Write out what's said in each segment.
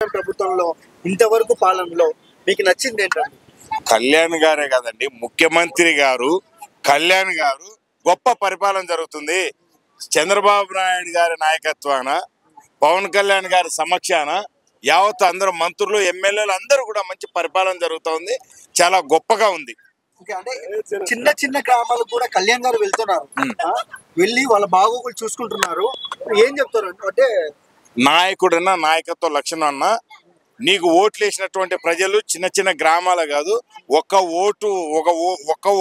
కూటమి ప్రభుత్వంలో ఇంతవరకు పాలనలో మీకు నచ్చింది ఏంటండి? కళ్యాణ్ గారే కదండి ముఖ్యమంత్రి గారు. కళ్యాణ్ గారు గొప్ప పరిపాలన జరుగుతుంది. చంద్రబాబు నాయుడు గారి నాయకత్వాన, పవన్ కళ్యాణ్ గారి సమక్షాన యావత్ అందరూ మంత్రులు, ఎమ్మెల్యేలు అందరూ కూడా మంచి పరిపాలన జరుగుతుంది. చాలా గొప్పగా ఉంది. అంటే చిన్న చిన్న గ్రామాలకు కూడా కళ్యాణ్ గారు వెళ్తున్నారు, వెళ్ళి వాళ్ళ బాగోగులు చూసుకుంటున్నారు. ఏం చెప్తారు అంటే, నాయకుడన్నా నాయకత్వ లక్షణం అన్నా, నీకు ఓట్లు వేసినటువంటి ప్రజలు చిన్న చిన్న గ్రామాలు కాదు, ఒక్క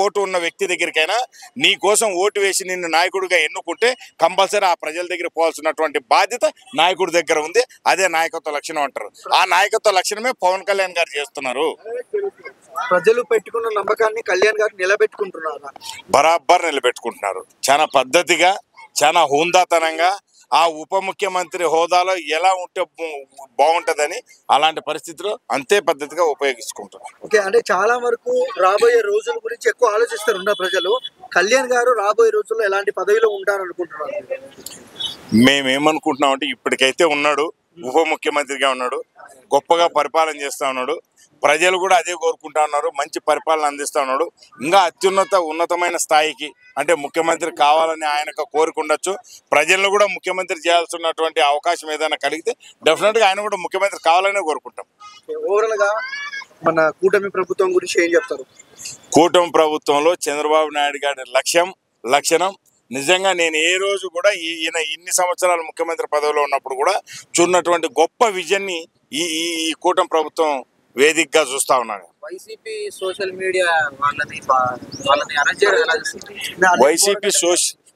ఓటు ఉన్న వ్యక్తి దగ్గరికైనా నీ కోసం ఓటు వేసి నిన్ను నాయకుడిగా ఎన్నుకుంటే కంపల్సరీ ఆ ప్రజల దగ్గర పోవాల్సినటువంటి బాధ్యత నాయకుడి దగ్గర ఉంది. అదే నాయకత్వ లక్షణం అంటారు. ఆ నాయకత్వ లక్షణమే పవన్ కళ్యాణ్ గారు చేస్తున్నారు. ప్రజలు పెట్టుకున్న నమ్మకాన్ని కళ్యాణ్ గారు నిలబెట్టుకుంటున్నారు, బరాబర్ నిలబెట్టుకుంటున్నారు. చాలా పద్ధతిగా, చాలా హుందాతనంగా, ఆ ఉప ముఖ్యమంత్రి హోదాలో ఎలా ఉంటే బాగుంటుందని అలాంటి పరిస్థితిలో అంతే పద్ధతిగా ఉపయోగించుకుంటున్నారు. ఓకే, అంటే చాలా వరకు రాబోయే రోజుల గురించి ఎక్కువ ఆలోచిస్తారు ప్రజలు. కళ్యాణ్ గారు రాబోయే రోజుల్లో ఎలాంటి పదవిలో ఉంటారనుకుంటున్నారు? మేమేమనుకుంటున్నామంటే ఇప్పటికైతే ఉన్నాడు, ఉప ముఖ్యమంత్రిగా ఉన్నాడు, గొప్పగా పరిపాలన చేస్తూ ఉన్నాడు. ప్రజలు కూడా అదే కోరుకుంటా ఉన్నారు, మంచి పరిపాలన అందిస్తూ ఉన్నాడు. ఇంకా ఉన్నతమైన స్థాయికి అంటే ముఖ్యమంత్రి కావాలని ఆయనకు కోరిక ఉండొచ్చు. ప్రజలను కూడా ముఖ్యమంత్రి చేయాల్సినటువంటి అవకాశం ఏదైనా కలిగితే డెఫినెట్గా ఆయన కూడా ముఖ్యమంత్రి కావాలనే కోరుకుంటాం. ఓవరాల్ గా మన కూటమి ప్రభుత్వం గురించి ఏం చెప్తారు? కూటమి ప్రభుత్వంలో చంద్రబాబు నాయుడు గారి లక్షణం నిజంగా నేను ఏ రోజు కూడా ఈయన ఇన్ని సంవత్సరాలు ముఖ్యమంత్రి పదవిలో ఉన్నప్పుడు కూడా చూన్నటువంటి గొప్ప విజన్ని ఈ కూటమి ప్రభుత్వం వేదికగా చూస్తా ఉన్నాను. వైసీపీ సోషల్ మీడియా వాళ్ళని అరెస్ట్ చేయడం ఎలా చూస్తుంది?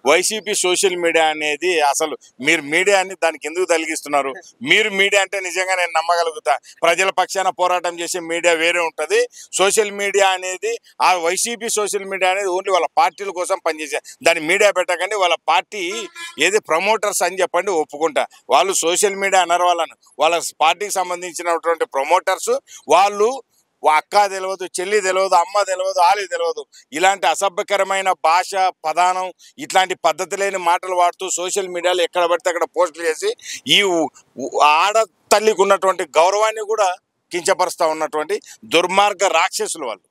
వైసీపీ సోషల్ మీడియా అనేది అసలు మీరు మీడియాని దానికి ఎందుకు తొలగిస్తున్నారు? మీరు మీడియా అంటే నిజంగా నేను నమ్మగలుగుతా. ప్రజల పక్షాన పోరాటం చేసే మీడియా వేరే ఉంటుంది. సోషల్ మీడియా అనేది, ఆ వైసీపీ సోషల్ మీడియా అనేది ఓన్లీ వాళ్ళ పార్టీల కోసం పనిచేసే దాన్ని మీడియా పెట్టకండి. వాళ్ళ పార్టీ ఏది ప్రమోటర్స్ అని చెప్పండి, ఒప్పుకుంటా. వాళ్ళు సోషల్ మీడియా అన్నారు, వాళ్ళ పార్టీకి సంబంధించినటువంటి ప్రమోటర్స్. వాళ్ళు అక్క తెలియదు, చెల్లి తెలియదు, అమ్మ తెలియదు, ఆలి తెలియదు, ఇలాంటి అసభ్యకరమైన భాష పదానం, ఇట్లాంటి పద్ధతి లేని మాటలు వాడుతూ సోషల్ మీడియాలో ఎక్కడ పడితే అక్కడ పోస్టులు చేసి ఈ ఆడతల్లికి ఉన్నటువంటి గౌరవాన్ని కూడా కించపరుస్తూ ఉన్నటువంటి దుర్మార్గ రాక్షసులు వాళ్ళు.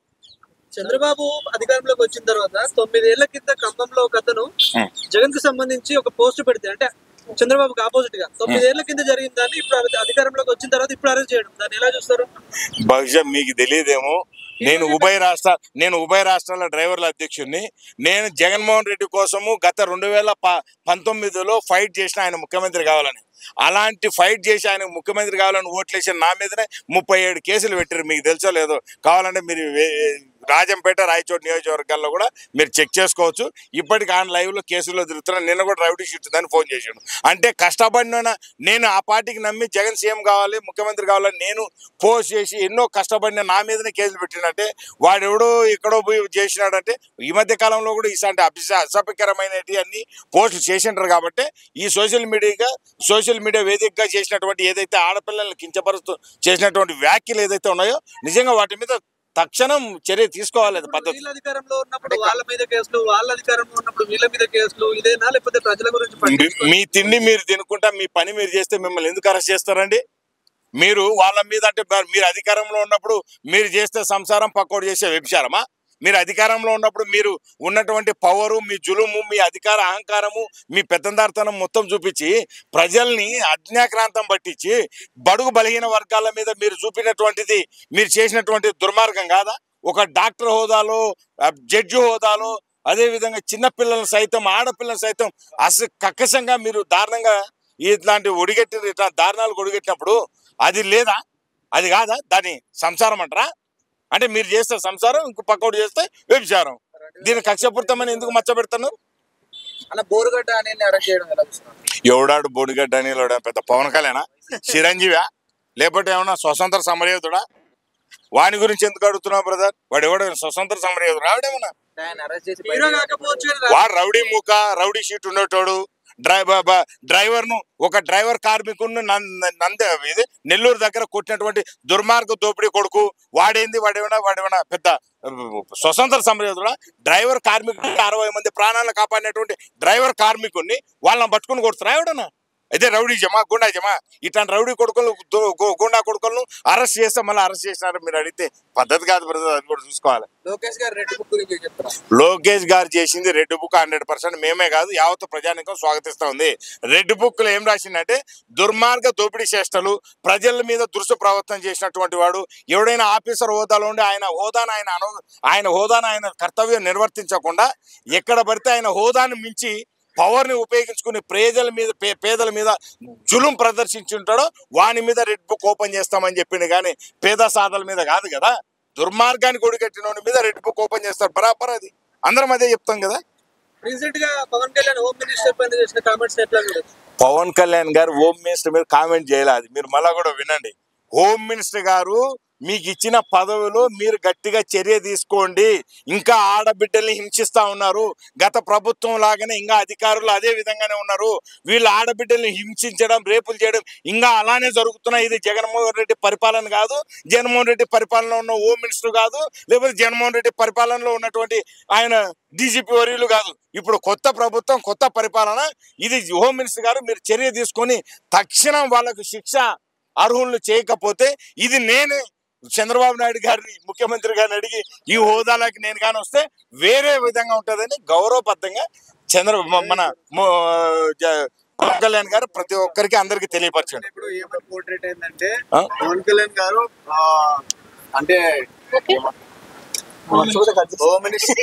చంద్రబాబు అధికారంలోకి వచ్చిన తర్వాత 9 ఏళ్ల కింద ఖమ్మంలో ఒక అతను జగన్ కు సంబంధించి ఒక పోస్ట్ పెడితే, అంటే చంద్రబాబుకి ఆపోజిట్ గా 9 ఏళ్ల కింద జరిగిన దాన్ని ఇప్పుడు అధికారంలోకి వచ్చిన తర్వాత ఇప్పుడు అరెస్ట్ చేయడం, దాన్ని ఎలా చూస్తారు? బహుశా మీకు తెలియదేమో, నేను ఉభయ రాష్ట్రాల డ్రైవర్ల అధ్యక్షుడిని. నేను జగన్మోహన్ రెడ్డి కోసము గత 2019లో ఫైట్ చేసిన ఆయన ముఖ్యమంత్రి కావాలని. అలాంటి ఫైట్ చేసి ఆయన ముఖ్యమంత్రి కావాలని ఓట్లేసిన నా మీదనే 37 కేసులు పెట్టారు. మీకు తెలుసో లేదో, కావాలంటే మీరు రాజంపేట, రాయచోటి నియోజకవర్గాల్లో కూడా మీరు చెక్ చేసుకోవచ్చు. ఇప్పటికి ఆయన లైవ్లో కేసుల్లో తిరుగుతున్నా. నిన్న కూడా రౌడీ షీట్ దాన్ని ఫోన్ చేశాడు. అంటే కష్టపడిన నేను ఆ పార్టీకి నమ్మి జగన్ సీఎం కావాలి, ముఖ్యమంత్రి కావాలని నేను పోస్ట్ చేసి ఎన్నో కష్టపడిన నా మీదనే కేసులు పెట్టినట్టే, వాడెవడో ఎక్కడో పోయి చేసినాడంటే ఈ మధ్య కాలంలో కూడా ఇలాంటి అసభ్యకరమైనవి అన్ని పోస్టులు చేసింటారు. కాబట్టి ఈ సోషల్ మీడియా వేదికగా చేసినటువంటి ఏదైతే ఆడపిల్లల్ని కించపరుస్తూ చేసినటువంటి వ్యాఖ్యలు ఏదైతే ఉన్నాయో నిజంగా వాటి మీద తక్షణం చర్య తీసుకోవాలి. పద్ధతి అధికారంలో ఉన్నప్పుడు వాళ్ళ మీద కేసులు, వాళ్ళ అధికారంలో ఉన్నప్పుడు వీళ్ళ మీద కేసులు, ఇదేనా లేకపోతే ప్రజల గురించి? మీ తిండి మీరు తినుకుంటా మీ పని మీరు చేస్తే మిమ్మల్ని ఎందుకు అరెస్ట్ చేస్తారండి? మీరు వాళ్ళ మీద అంటే మీరు అధికారంలో ఉన్నప్పుడు మీరు చేస్తే సంసారం, పక్కోడు చేసే వ్యభిచారమా? మీరు అధికారంలో ఉన్నప్పుడు మీరు ఉన్నటువంటి పవరు, మీ జులుము, మీ అధికార అహంకారము, మీ పెత్తందారితనం మొత్తం చూపించి ప్రజల్ని అజ్ఞాక్రాంతం పట్టించి బడుగు బలహీన వర్గాల మీద మీరు చూపినటువంటిది, మీరు చేసినటువంటి దుర్మార్గం కాదా? ఒక డాక్టర్ హోదాలో, జడ్జి హోదాలో, అదేవిధంగా చిన్నపిల్లలను సైతం, ఆడపిల్లలను సైతం కక్కసంగా మీరు దారుణంగా ఇట్లాంటి ఇట్లా దారుణాలు ఒడిగట్టినప్పుడు అది లేదా? అది కాదా? దాన్ని సంసారం అంటారా? అంటే మీరు చేస్తే సంసారం, ఇంకో పక్కోడు చేస్తే వ్యభిచారం. దీన్ని కక్షపూరితమని ఎందుకు మచ్చబెడుతున్నారు? అలా బోరుగడ్డ అనేది అరెస్ట్ చేయడం ఎలా చూస్తున్నారు? ఎవడాడు బోడిగడ్డ అనిల్? పెద్ద పవన్ కళ్యాణా, చిరంజీవా, లేకపోతే ఏమన్నా స్వతంత్ర సమరయోధుడా? వాని గురించి ఎందుకు అడుగుతున్నావు బ్రదర్? వాడు ఎవడ స్వతంత్ర సమరయోధుడు? రావడేమన్నా వాడు రౌడీ మూక, రౌడీ షీట్ ఉండేటోడు, డ్రైవర్ కార్మికుడిని నెల్లూరు దగ్గర కొట్టినటువంటి దుర్మార్గ దోపిడీ కొడుకు వాడేమైనా పెద్ద స్వతంత్ర సమరయోధుడా? డ్రైవర్ కార్మికుడికి 60 మంది ప్రాణాలను కాపాడినటువంటి డ్రైవర్ కార్మికుడిని వాళ్ళని పట్టుకుని కొడుతున్నా ఎవడన్నా? అయితే రౌడీజమా గుండాజమా ఇట్లాంటి రౌడీ కొడుకులు గుండా కొడుకులను అరెస్ట్ చేస్తే మళ్ళీ అరెస్ట్ చేసినారు మీరు అడిగితే పద్ధతి కాదు బ్రదర్, అది కూడా చూసుకోవాలి. లోకేష్ గారు రెడ్ బుక్ గురించి చెప్తారా? లోకేష్ గారు చేసింది రెడ్ బుక్ 100% మేమే కాదు యావత్ ప్రజానికం స్వాగతిస్తా ఉంది. రెడ్ బుక్ లో ఏం రాసిందంటే దుర్మార్గ దోపిడీ చేష్టలు, ప్రజల మీద దురుసు ప్రవర్తన చేసినటువంటి వాడు ఎవడైనా ఆఫీసర్ హోదాలో ఉండి ఆయన హోదాను ఆయన కర్తవ్యం నిర్వర్తించకుండా ఎక్కడ పడితే ఆయన హోదాను మించి పవర్ని ఉపయోగించుకుని పేదల మీద జులుం ప్రదర్శించుంటాడో వాని మీద రెడ్ బుక్ ఓపెన్ చేస్తామని చెప్పింది, కానీ పేద సాధల మీద కాదు కదా. దుర్మార్గానికి ఒడిగట్టిన మీద రెడ్ బుక్ ఓపెన్ చేస్తారు బరాబర్, అది అందరం అదే చెప్తాం కదా. రీసెంట్ గా పవన్ కళ్యాణ్ హోమ్ మినిస్టర్ పైన చేసిన కామెంట్స్ ఎట్లా చూడొచ్చు? పవన్ కళ్యాణ్ గారు హోమ్ మినిస్టర్ మీద కామెంట్ చేయలేదు, మీరు మళ్ళా కూడా వినండి. హోమ్ మినిస్టర్ గారు మీకు ఇచ్చిన పదవిలో మీరు గట్టిగా చర్య తీసుకోండి, ఇంకా ఆడబిడ్డల్ని హింసిస్తా ఉన్నారు, గత ప్రభుత్వం లాగానే ఇంకా అధికారులు అదే విధంగానే ఉన్నారు, వీళ్ళు ఆడబిడ్డల్ని హింసించడం రేపులు చేయడం ఇంకా అలానే జరుగుతున్నాయి. ఇది జగన్మోహన్ రెడ్డి పరిపాలన కాదు, జగన్మోహన్ రెడ్డి పరిపాలనలో ఉన్న హోమ్ మినిస్టర్ కాదు, లేకపోతే జగన్మోహన్ రెడ్డి పరిపాలనలో ఉన్నటువంటి ఆయన డీజీపీ వర్యులు కాదు. ఇప్పుడు కొత్త ప్రభుత్వం కొత్త పరిపాలన, ఇది హోమ్ మినిస్టర్ గారు మీరు చర్య తీసుకొని తక్షణం వాళ్ళకు శిక్ష అర్హులను చేయకపోతే ఇది నేనే చంద్రబాబు నాయుడు గారిని ముఖ్యమంత్రి గారిని అడిగి ఈ హోదాలకి నేను కానీ వస్తే వేరే విధంగా ఉంటుందని గౌరవబద్ధంగా మన పవన్ కళ్యాణ్ గారు ప్రతి ఒక్కరికి అందరికి తెలియపరచండి. ఇప్పుడు ఏమని పోర్ట్రేట్ అయిందంటే పవన్ కళ్యాణ్ గారు అంటే హోమ్ మినిస్టర్